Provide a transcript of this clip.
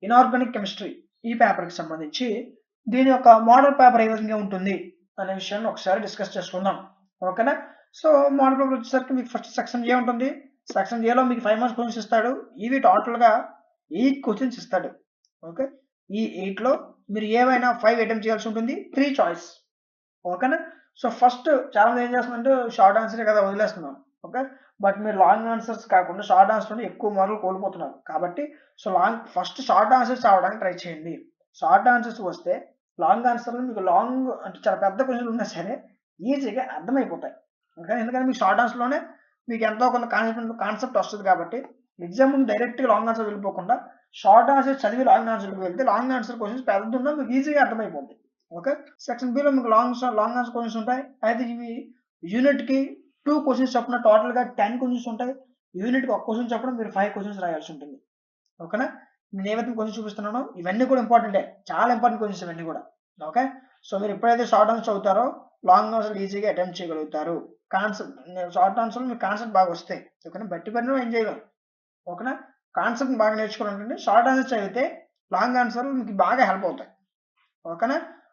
Inorganic chemistry ఈ పేపర్కి సంబంధించి దీని యొక్క మోడల్ పేపర్ ఏ విధంగా ఉంటుంది అనే విషయాన్ని ఒకసారి డిస్కస్ చేసుకుందాం. ఓకేనా? సో మోడల్ పేపర్ వచ్చేసరికి మీకు ఫస్ట్ సెక్షన్ ఏ ఉంటుంది. సెక్షన్ ఏలో మీకు 5 మార్క్స్ క్వశ్చన్స్ ఇస్తాడు. ఇవి టోటల్గా 8 క్వశ్చన్స్ ఇస్తాడు. ఓకే, ఈ 8లో మీరు ఏవైనా 5 అటెంప్ట్ చేయాల్సి ఉంటుంది. 3 చాయిస్. ఓకేనా? సో ఫస్ట్ చాలా మంది ఏం చేస్తుందంటే షార్ట్ ఆన్సరే కదా వదిలేస్తున్నాం. ఓకే, బట్ మీరు లాంగ్ ఆన్సర్స్ కాకుండా షార్ట్ ఆన్సర్లో ఎక్కువ మార్కులు కోల్పోతున్నారు. కాబట్టి సో ఫస్ట్ షార్ట్ ఆన్సర్స్ రావడానికి ట్రై చేయండి. షార్ట్ ఆన్సర్స్ వస్తే లాంగ్ ఆన్సర్లో మీకు లాంగ్ అంటే చాలా పెద్ద క్వశ్చన్లు ఉన్నా సరే ఈజీగా అర్థమైపోతాయి. ఓకే, ఎందుకంటే మీకు షార్ట్ ఆన్సర్లోనే మీకు ఎంతో కొంత కాన్సెప్ట్ వస్తుంది. కాబట్టి ఎగ్జామ్ ముందు డైరెక్ట్గా లాంగ్ ఆన్సర్ వెళ్ళిపోకుండా షార్ట్ ఆన్సర్ చదివి లాంగ్ ఆన్సర్కి వెళ్తే లాంగ్ ఆన్సర్ క్వశ్చన్స్ పెద్ద ఉన్నా మీకు ఈజీగా అర్థమైపోతుంది. ఓకే, సెక్షన్ బిలో మీకు లాంగ్ ఆన్సర్ క్వశ్చన్స్ ఉంటాయి. అయితే ఇవి యూనిట్కి 2 క్వశ్చన్స్ చొప్పున టోటల్గా 10 క్వశ్చన్స్ ఉంటాయి. యూనిట్కి 1 క్వశ్చన్ చొప్పున మీరు 5 క్వశ్చన్స్ రాయాల్సి ఉంటుంది. ఓకేనా? నేను ఏవైతే క్వశ్చన్స్ చూపిస్తున్నానో ఇవన్నీ కూడా ఇంపార్టెంటే, చాలా ఇంపార్టెంట్ క్వశ్చన్స్ ఇవన్నీ కూడా. ఓకే, సో మీరు ఎప్పుడైతే షార్ట్ ఆన్సర్ చదువుతారో లాంగ్ ఆన్సర్ ఈజీగా అటెంప్ట్ చేయగలుగుతారు. కాన్సెప్ట్ షార్ట్ ఆన్సర్లో మీకు కాన్సెప్ట్ బాగా వస్తాయి. ఓకేనా? బట్టి పడిన ఏం చేయగలం. ఓకేనా? కాన్సెప్ట్ బాగా నేర్చుకోవాలంటే షార్ట్ ఆన్సర్ చదివితే లాంగ్ ఆన్సర్లు మీకు బాగా హెల్ప్ అవుతాయి. ఓకేనా?